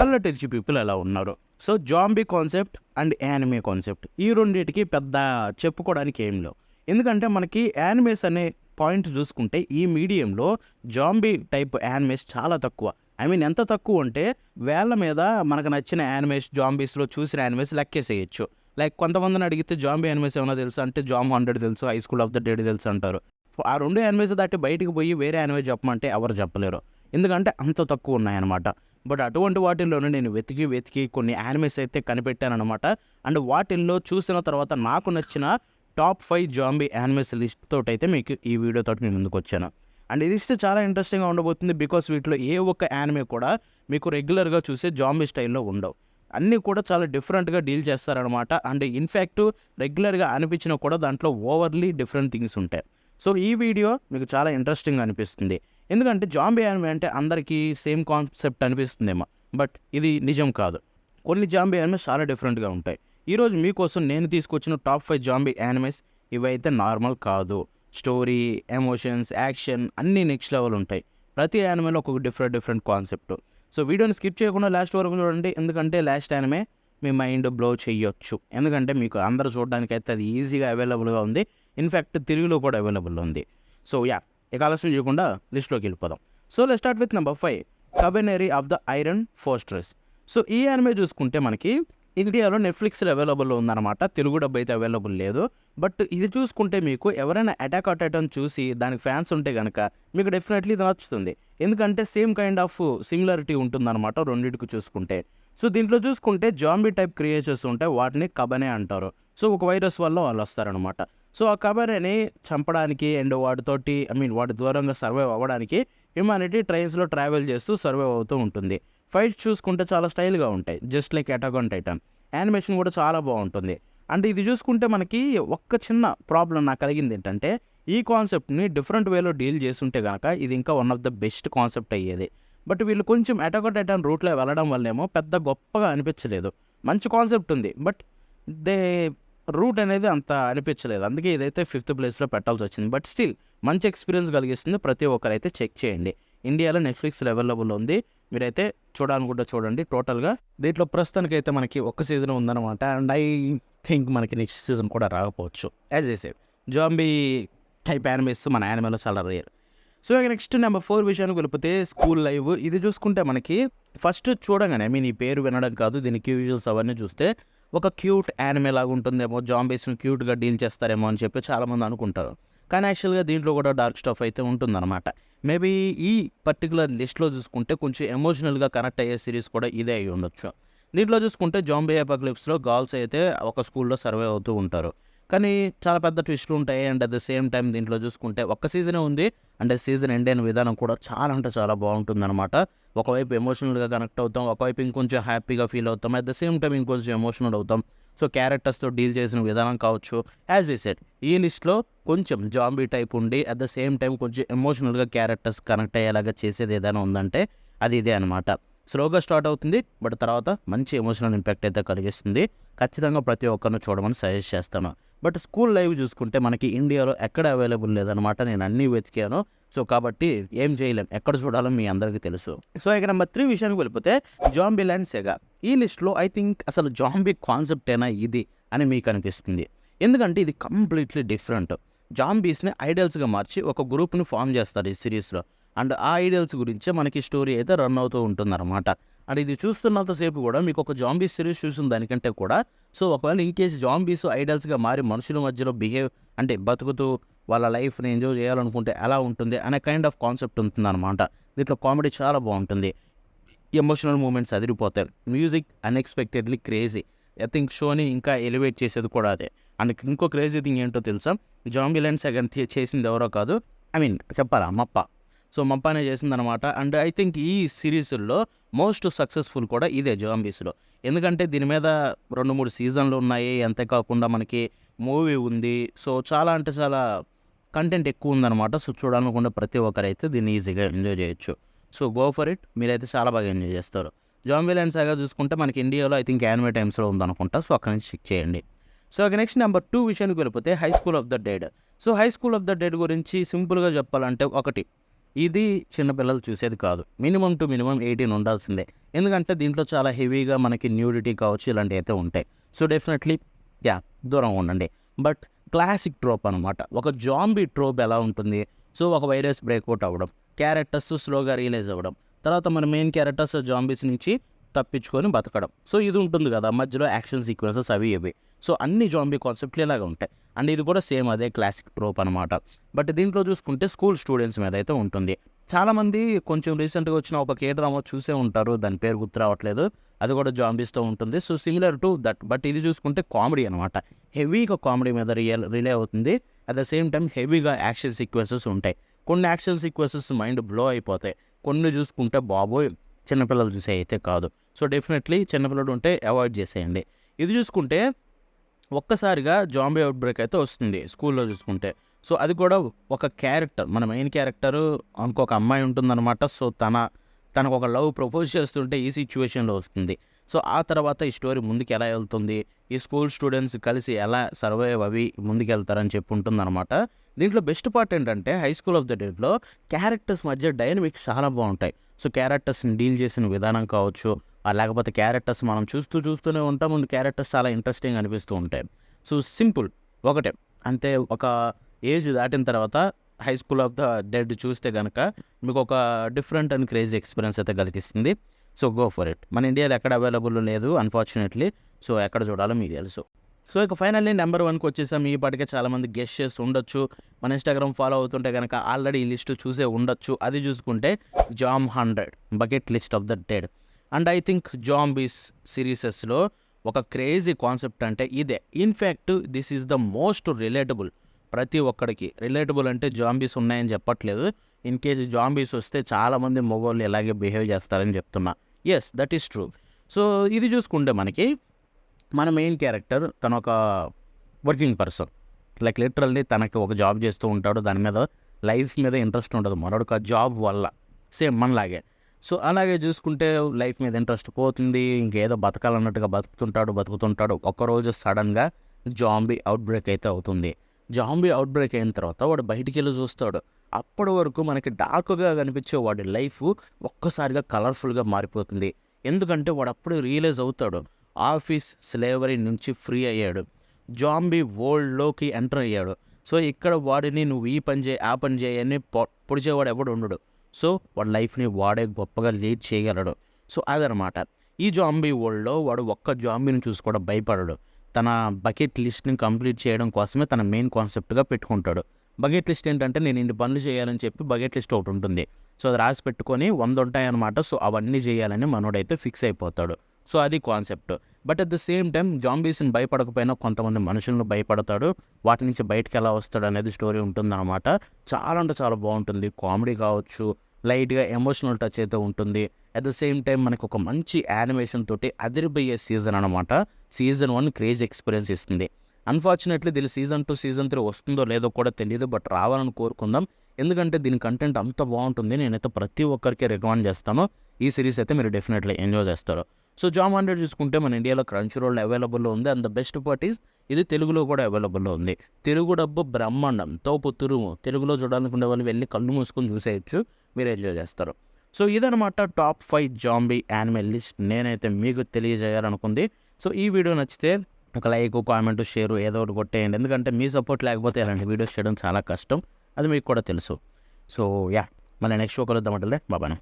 వాళ్ళ టెచ్చి పీపుల్ ఎలా ఉన్నారు. So zombie concept and anime concept ఈ రెండింటికి పెద్ద చెప్పుకోవడానికి ఏం లేవు. ఎందుకంటే మనకి యానిమేస్ అనే పాయింట్ చూసుకుంటే ఈ మీడియంలో జాంబీ టైప్ యానిమేస్ చాలా తక్కువ. ఐ మీన్ ఎంత తక్కువ అంటే వేళ్ళ మీద మనకు నచ్చిన యానిమేస్ జాంబీస్లో చూసిన యానిమేస్ లెక్కేసేయచ్చు. లైక్ కొంతమందిని అడిగితే జాంబీ యానిమేస్ ఏమైనా తెలుసు అంటే జామ్ 100 తెలుసు, high school of the dead తెలుసు అంటారు. ఆ రెండు యానిమేస్ దాటి బయటికి పోయి వేరే యానిమే చెప్పమంటే ఎవరు చెప్పలేరు, ఎందుకంటే అంత తక్కువ ఉన్నాయన్నమాట. బట్ అటువంటి వాటిల్లోనే నేను వెతికి కొన్ని యానిమేస్ అయితే కనిపెట్టానమాట. అండ్ వాటిల్లో చూసిన తర్వాత నాకు నచ్చిన టాప్ 5 జాంబీ యానిమేస్ లిస్ట్ తోటి అయితే మీకు ఈ వీడియోతో నేను ముందుకు వచ్చాను. అండ్ ఈ లిస్ట్ చాలా ఇంట్రెస్టింగ్గా ఉండబోతుంది. బికాస్ వీటిలో ఏ ఒక్క యానిమే కూడా మీకు రెగ్యులర్గా చూసే జాంబీ స్టైల్లో ఉండవు. అన్నీ కూడా చాలా డిఫరెంట్గా డీల్ చేస్తారనమాట. అండ్ ఇన్ఫ్యాక్ట్ రెగ్యులర్గా అనిపించినా కూడా దాంట్లో ఓవర్లీ డిఫరెంట్ థింగ్స్ ఉంటాయి. సో ఈ వీడియో మీకు చాలా ఇంట్రెస్టింగ్గా అనిపిస్తుంది. ఎందుకంటే జాంబీ యానిమే అంటే అందరికీ సేమ్ కాన్సెప్ట్ అనిపిస్తుందేమో, బట్ ఇది నిజం కాదు. కొన్ని జాంబీ యానిమేస్ చాలా డిఫరెంట్గా ఉంటాయి. ఈరోజు మీకోసం నేను తీసుకొచ్చిన టాప్ 5 జాంబీ యానిమేస్ ఇవైతే నార్మల్ కాదు. స్టోరీ, ఎమోషన్స్, యాక్షన్ అన్నీ నెక్స్ట్ లెవెల్ ఉంటాయి. ప్రతి యానిమేలో ఒక్కొక్క డిఫరెంట్ కాన్సెప్ట్. సో వీడియోని స్కిప్ చేయకుండా లాస్ట్ వరకు చూడండి, ఎందుకంటే లాస్ట్ యానిమే మీ మైండ్ బ్లో చేయొచ్చు. ఎందుకంటే మీకు అందరూ చూడడానికైతే అది ఈజీగా అవైలబుల్గా ఉంది. ఇన్ఫ్యాక్ట్ తెలుగులో కూడా అవైలబుల్ ఉంది. సో ఇక ఆలస్యం చేయకుండా లిస్ట్లోకి వెళ్ళిపోదాం. So let's start with number 5, Kabaneri of the iron fortress. So ఈ యానిమే చూసుకుంటే మనకి ఇండియాలో నెట్ఫ్లిక్స్లో అవైలబుల్లో ఉందన్నమాట. తెలుగు డబ్బు అయితే అవైలబుల్ లేదు. బట్ ఇది చూసుకుంటే మీకు ఎవరైనా అటాక్ ఆన్ టైటన్ చూసి దానికి ఫ్యాన్స్ ఉంటే కనుక మీకు డెఫినెట్లీ ఇది నచ్చుతుంది. ఎందుకంటే సేమ్ కైండ్ ఆఫ్ సిమిలారిటీ ఉంటుందన్నమాట రెండింటికి చూసుకుంటే. సో దీంట్లో చూసుకుంటే జాంబీ టైప్ క్రియేచర్స్ ఉంటాయి, వాటిని కబనే అంటారు. సో ఒక వైరస్ వల్ల వాళ్ళు వస్తారనమాట. సో ఆ కబనేని చంపడానికి అండ్ వాటి దూరంగా సర్వైవ్ అవ్వడానికి హ్యూమానిటీ ట్రైన్స్లో ట్రావెల్ చేస్తూ సర్వైవ్ అవుతూ ఉంటుంది. ఫైట్స్ చూసుకుంటే చాలా స్టైల్గా ఉంటాయి, just like attack on Titan. Animation కూడా చాలా బాగుంటుంది. అండ్ ఇది చూసుకుంటే మనకి ఒక్క చిన్న ప్రాబ్లం నాకు కలిగింది ఏంటంటే ఈ కాన్సెప్ట్ని డిఫరెంట్ వేలో డీల్ చేస్తుంటే కనుక ఇది ఇంకా one of the best concept అయ్యేది. బట్ వీళ్ళు కొంచెం అటాక్ ఆన్ టైటన్ రూట్లో వెళ్ళడం వల్లేమో పెద్ద గొప్పగా అనిపించలేదు. మంచి కాన్సెప్ట్ ఉంది, బట్ దే రూట్ అనేది అంత అనిపించలేదు. అందుకే ఇదైతే 5th ప్లేస్లో పెట్టాల్సి వచ్చింది. బట్ స్టిల్ మంచి ఎక్స్పీరియన్స్ కలిగిస్తుంది. ప్రతి ఒక్కరైతే చెక్ చేయండి. ఇండియాలో నెట్ఫ్లిక్స్లో అవైలబుల్ ఉంది, మీరైతే చూడాలనుకుంటే చూడండి. టోటల్గా దీంట్లో ప్రస్తుతానికైతే మనకి ఒక్క సీజన్ ఉందన్నమాట. అండ్ ఐ థింక్ మనకి నెక్స్ట్ సీజన్ కూడా రాకపోవచ్చు. As I said zombie type animes మన యానిమేలో చాలా రేర్. సో ఇక నెక్స్ట్ నెంబర్ 4 విషయానికి వెళ్ళిపోతే స్కూల్ లైవ్. ఇది చూసుకుంటే మనకి ఫస్ట్ చూడగానే ఈ పేరు వినడం కాదు, దీనికి విజువల్స్ అవన్నీ చూస్తే ఒక క్యూట్ యానిమే లాగా ఉంటుందేమో, జాంబీస్ని క్యూట్గా డీల్ చేస్తారేమో అని చెప్పి చాలామంది అనుకుంటారు. కానీ యాక్చువల్గా దీంట్లో కూడా డార్క్ స్టఫ్ అయితే ఉంటుందన్నమాట. మేబీ ఈ పర్టికులర్ లిస్ట్లో చూసుకుంటే కొంచెం ఎమోషనల్గా కనెక్ట్ అయ్యే సిరీస్ కూడా ఇదే అయి ఉండొచ్చు. దీంట్లో చూసుకుంటే జాంబీ అపోకలిప్స్లో గర్ల్స్ అయితే ఒక స్కూల్లో సర్వే అవుతూ ఉంటారు. కానీ చాలా పెద్ద ట్విస్ట్లు ఉంటాయి. And at the same time దీంట్లో చూసుకుంటే ఒక్క సీజనే ఉంది, అంటే సీజన్ ఎండ్ అయిన విధానం కూడా చాలా అంటే చాలా బాగుంటుందన్నమాట. ఒకవైపు ఎమోషనల్గా కనెక్ట్ అవుతాం, ఒకవైపు ఇంకొంచెం హ్యాపీగా ఫీల్ అవుతాం, అట్ ద సేమ్ టైం ఇంకొంచెం ఎమోషనల్ అవుతాం. సో క్యారెక్టర్స్తో డీల్ చేసిన విధానం కావచ్చు. యాజ్ ఏ సెడ్ ఈ లిస్ట్లో కొంచెం జాంబీ టైప్ ఉండి అట్ ద సేమ్ టైం కొంచెం ఎమోషనల్గా క్యారెక్టర్స్ కనెక్ట్ అయ్యేలాగా చేసేది ఏదైనా ఉందంటే అది ఇదే అనమాట. స్లోగా స్టార్ట్ అవుతుంది, బట్ తర్వాత మంచి ఎమోషనల్ ఇంపాక్ట్ అయితే కలిగిస్తుంది. ఖచ్చితంగా ప్రతి ఒక్కరిని చూడమని సజెస్ట్ చేస్తాను. బట్ స్కూల్ లైవ్ చూసుకుంటే మనకి ఇండియాలో ఎక్కడ అవైలబుల్ లేదనమాట. నేను అన్నీ వెతికాను. సో కాబట్టి ఏం చేయలేం, ఎక్కడ చూడాలో మీ అందరికీ తెలుసు. సో ఇక నెంబర్ 3 విషయానికి వెళ్ళిపోతే జాంబీ ల్యాండ్ సెగా. ఈ లిస్ట్లో ఐ థింక్ అసలు జాంబీ కాన్సెప్ట్ అయినా ఇది అని మీకు అనిపిస్తుంది. ఎందుకంటే ఇది కంప్లీట్లీ డిఫరెంట్. జాంబీస్ని ఐడల్స్గా మార్చి ఒక గ్రూప్ని ఫామ్ చేస్తారు ఈ సిరీస్లో. అండ్ ఆ ఐడల్స్ గురించే మనకి స్టోరీ అయితే రన్ అవుతూ ఉంటుందన్నమాట. అండ్ ఇది చూస్తున్నంతసేపు కూడా మీకు ఒక జాంబీ సిరీస్ చూసిన దానికంటే కూడా సో ఒకవేళ ఇన్ కేసు జాంబీస్ ఐడల్స్గా మారి మనుషుల మధ్యలో అంటే బతుకుతూ వాళ్ళ లైఫ్ని ఎంజాయ్ చేయాలనుకుంటే ఎలా ఉంటుంది అనే కైండ్ ఆఫ్ కాన్సెప్ట్ ఉంటుందన్నమాట. దీంట్లో కామెడీ చాలా బాగుంటుంది, ఎమోషనల్ మూమెంట్స్ అదిరిపోతాయి, music unexpectedly crazy. I think షోని ఇంకా ఎలివేట్ చేసేది కూడా అదే. అండ్ ఇంకో క్రేజీ థింగ్ ఏంటో తెలుసా, జాంబీ ల్యాండ్ సెగా చేసింది ఎవరో కాదు, చెప్పాలా మప్ప. సో మప్పానే చేసిందనమాట. అండ్ ఐ థింక్ ఈ సిరీస్లో మోస్ట్ సక్సెస్ఫుల్ కూడా ఇదే జాంబీస్లో. ఎందుకంటే దీని మీద 2-3 సీజన్లు ఉన్నాయి, అంతేకాకుండా మనకి మూవీ ఉంది. సో చాలా అంటే చాలా కంటెంట్ ఎక్కువ ఉందన్నమాట. సో చూడాలనుకుంటే ప్రతి ఒక్కరైతే దీన్ని ఈజీగా ఎంజాయ్ చేయొచ్చు. సో గో ఫర్ ఇట్, మీరైతే చాలా బాగా ఎంజాయ్ చేస్తారు. జాంబీ ల్యాండ్ సాగా చూసుకుంటే మనకి ఇండియాలో ఐ థింక్ యానిమే టైమ్స్లో ఉందనుకుంటా. సో అక్కడి నుంచి చెక్ చేయండి. సో నెక్స్ట్ నెంబర్ 2 విషయానికి వెళ్ళిపోతే high school of the dead. So high school of the dead గురించి సింపుల్గా చెప్పాలంటే ఒకటి, ఇది చిన్నపిల్లలు చూసేది కాదు, మినిమం టు మినిమం 18 ఉండాల్సిందే. ఎందుకంటే దీంట్లో చాలా హెవీగా మనకి న్యూడిటీ కావచ్చు ఇలాంటివి అయితే ఉంటాయి. సో డెఫినెట్లీ దూరంగా ఉండండి. బట్ క్లాసిక్ ట్రోప్ అనమాట. ఒక జాంబీ ట్రోప్ ఎలా ఉంటుంది? సో ఒక వైరస్ బ్రేక్అవుట్ అవ్వడం, క్యారెక్టర్స్ స్లోగా రియలైజ్ అవ్వడం, తర్వాత మన మెయిన్ క్యారెక్టర్స్ జాంబీస్ నుంచి తప్పించుకొని బతకడం. సో ఇది ఉంటుంది కదా, మధ్యలో యాక్షన్ సీక్వెన్సెస్ అవి ఇవి. సో అన్ని జాంబీ కాన్సెప్ట్లు ఇలాగ ఉంటాయి. అండ్ ఇది కూడా సేమ్ అదే క్లాసిక్ ట్రోప్ అనమాట. బట్ దీంట్లో చూసుకుంటే స్కూల్ స్టూడెంట్స్ మీద అయితే ఉంటుంది. చాలామంది కొంచెం రీసెంట్గా వచ్చిన ఒక కే డ్రామా చూసే ఉంటారు, దాని పేరు గుర్తు రావట్లేదు. అది కూడా జాంబీస్తో ఉంటుంది. So similar to that. But ఇది చూసుకుంటే కామెడీ అనమాట. హెవీగా కామెడీ మీద రిలే అవుతుంది. అట్ ద సేమ్ టైం హెవీగా యాక్షన్ సీక్వెన్సెస్ ఉంటాయి. కొన్ని యాక్షన్ సీక్వెన్సెస్ మైండ్ బ్లో అయిపోతాయి. కొన్ని చూసుకుంటే బాబోయ్ చిన్నపిల్లలు చూసే అయితే కాదు. సో డెఫినెట్లీ చిన్నపిల్లలు ఉంటే అవాయిడ్ చేసేయండి. ఇది చూసుకుంటే ఒక్కసారిగా జాంబీ అవుట్ బ్రేక్ అయితే వస్తుంది స్కూల్లో చూసుకుంటే. సో అది కూడా ఒక క్యారెక్టర్, మన మెయిన్ క్యారెక్టరు ఇంకొక అమ్మాయి ఉంటుందన్నమాట. సో తనకు ఒక లవ్ ప్రపోజ్ చేస్తుంటే ఈ సిచ్యువేషన్లో వస్తుంది. సో ఆ తర్వాత ఈ స్టోరీ ముందుకు ఎలా వెళ్తుంది, ఈ స్కూల్ స్టూడెంట్స్ కలిసి ఎలా సర్వైవ్ అవి ముందుకెళ్తారని చెప్పి ఉంటుందన్నమాట. దీంట్లో బెస్ట్ పార్ట్ ఏంటంటే హై స్కూల్ ఆఫ్ ద డేట్లో క్యారెక్టర్స్ మధ్య డైనమిక్స్ చాలా బాగుంటాయి. సో క్యారెక్టర్స్ని డీల్ చేసిన విధానం కావచ్చు, లేకపోతే క్యారెక్టర్స్ మనం చూస్తూనే ఉంటాం. ముందు క్యారెక్టర్స్ చాలా ఇంట్రెస్టింగ్ అనిపిస్తూ ఉంటాయి. సో సింపుల్ ఒకటే, అంతే. ఒక ఏజ్ దాటిన తర్వాత high school of the dead చూస్తే కనుక మీకు ఒక డిఫరెంట్ అండ్ క్రేజీ ఎక్స్పీరియన్స్ అయితే కలిగిస్తుంది. So go for it. మన ఇండియాలో ఎక్కడ అవైలబుల్ లేదు అన్ఫార్చునేట్లీ. సో ఎక్కడ చూడాలో మీకు తెలుసు. సో ఇక ఫైనల్లీ నెంబర్ 1కి వచ్చేసాం. ఈ పాటికే చాలామంది గెస్ట్ చేసి ఉండొచ్చు. మన ఇన్స్టాగ్రామ్ ఫాలో అవుతుంటే కనుక ఆల్రెడీ ఈ లిస్ట్ చూసే ఉండొచ్చు. అది చూసుకుంటే Zom 100 bucket list of the dead. And I think zombies సిరీసెస్లో ఒక క్రేజీ కాన్సెప్ట్ అంటే ఇదే. In fact this is the most relatable. ప్రతి ఒక్కడికి రిలేటబుల్. అంటే జాంబీస్ ఉన్నాయని చెప్పట్లేదు. ఇన్ కేస్ జాంబీస్ వస్తే చాలామంది మగవాళ్ళు ఇలాగే బిహేవ్ చేస్తారని చెప్తున్నా. Yes, that is true. So ఇది చూసుకుంటే మనకి మన మెయిన్ క్యారెక్టర్ తను ఒక వర్కింగ్ పర్సన్. లైక్ లిటరల్లీ తనకి ఒక జాబ్ చేస్తూ ఉంటాడు. దాని మీద లైఫ్ మీద ఇంట్రెస్ట్ ఉండదు మనోడికి ఆ జాబ్ వల్ల. సేమ్ మనలాగే. సో అలాగే చూసుకుంటే లైఫ్ మీద ఇంట్రెస్ట్ పోతుంది. ఇంకేదో బతకాలన్నట్టుగా బతుకుతుంటాడు. ఒక్కరోజు సడన్గా జాంబీ అవుట్ బ్రేక్ అయితే అవుతుంది. జాంబీ అవుట్ బ్రేక్ అయిన తర్వాత వాడు బయటికి వెళ్ళి చూస్తాడు. అప్పటి వరకు మనకి డార్క్గా కనిపించే వాడి లైఫ్ ఒక్కసారిగా కలర్ఫుల్గా మారిపోతుంది. ఎందుకంటే వాడు అప్పుడే రియలైజ్ అవుతాడు, ఆఫీస్ స్లేవరీ నుంచి ఫ్రీ అయ్యాడు, జాంబీ వరల్డ్లోకి ఎంటర్ అయ్యాడు. సో ఇక్కడ వాడిని నువ్వు ఈ పని చేయి ఆ పని చేయి అని పొడిచేవాడు ఎవడు ఉండడు. సో వాడి లైఫ్ని వాడే గొప్పగా లీడ్ చేయగలడు. సో అదనమాట. ఈ జాంబీ వరల్డ్లో వాడు ఒక్క జాంబీని చూసి కూడా భయపడడు. తన బకెట్ లిస్ట్ని కంప్లీట్ చేయడం కోసమే తన మెయిన్ కాన్సెప్ట్గా పెట్టుకుంటాడు. బకెట్ లిస్ట్ ఏంటంటే నేను ఇన్ని పనులు చేయాలని చెప్పి బకెట్ లిస్ట్ ఒకటి ఉంటుంది. సో అది రాసి పెట్టుకొని 100 ఉంటాయన్నమాట. సో అవన్నీ చేయాలని మనోడైతే ఫిక్స్ అయిపోతాడు. సో అది concept. But at the same time జాంబీస్ని భయపడకపోయినా కొంతమంది మనుషులను భయపడతాడు. వాటి నుంచి బయటకు ఎలా వస్తాడు అనేది స్టోరీ ఉంటుందన్నమాట. చాలా అంటే చాలా బాగుంటుంది. కామెడీ కావచ్చు, లైట్గా ఎమోషనల్ టచ్ అయితే ఉంటుంది. అట్ ద సేమ్ టైం మనకు ఒక మంచి యానిమేషన్ తోటి అదిరిపోయే సీజన్ అనమాట. సీజన్ 1 క్రేజ్ ఎక్స్పీరియన్స్ ఇస్తుంది. అన్ఫార్చునేట్లీ దీని సీజన్ 2 సీజన్ 3 వస్తుందో లేదో కూడా తెలియదు. బట్ రావాలని కోరుకుందాం. ఎందుకంటే దీని కంటెంట్ అంత బాగుంటుంది. నేనైతే ప్రతి ఒక్కరికి రికమెండ్ చేస్తాను. ఈ సిరీస్ అయితే మీరు డెఫినెట్లీ ఎంజాయ్ చేస్తారు. సో జామ్ 100 చూసుకుంటే మన ఇండియాలో క్రంచీ రోల్ అవైలబుల్లో ఉంది. And the best part is ఇది తెలుగులో కూడా అవైలబుల్లో ఉంది. తెలుగు డబ్బు బ్రహ్మాండం తోపు తురుము. తెలుగులో చూడాలనుకునే వాళ్ళు వెళ్ళి కళ్ళు మూసుకొని చూసేయచ్చు. మీరు ఎంజాయ్ చేస్తారు. సో ఇదనమాట టాప్ 5 జాంబీ యానిమే లిస్ట్ నేనైతే మీకు తెలియజేయాలనుకుంది. సో ఈ వీడియో నచ్చితే ఒక లైక్, కామెంట్, షేర్ ఏదో ఒకటి కొట్టేయండి. ఎందుకంటే మీ సపోర్ట్ లేకపోతే అలాంటి వీడియోస్ చేయడం చాలా కష్టం. అది మీకు కూడా తెలుసు. సో మళ్ళీ నెక్స్ట్ షో కలుద్దామంటే బాబాయ్.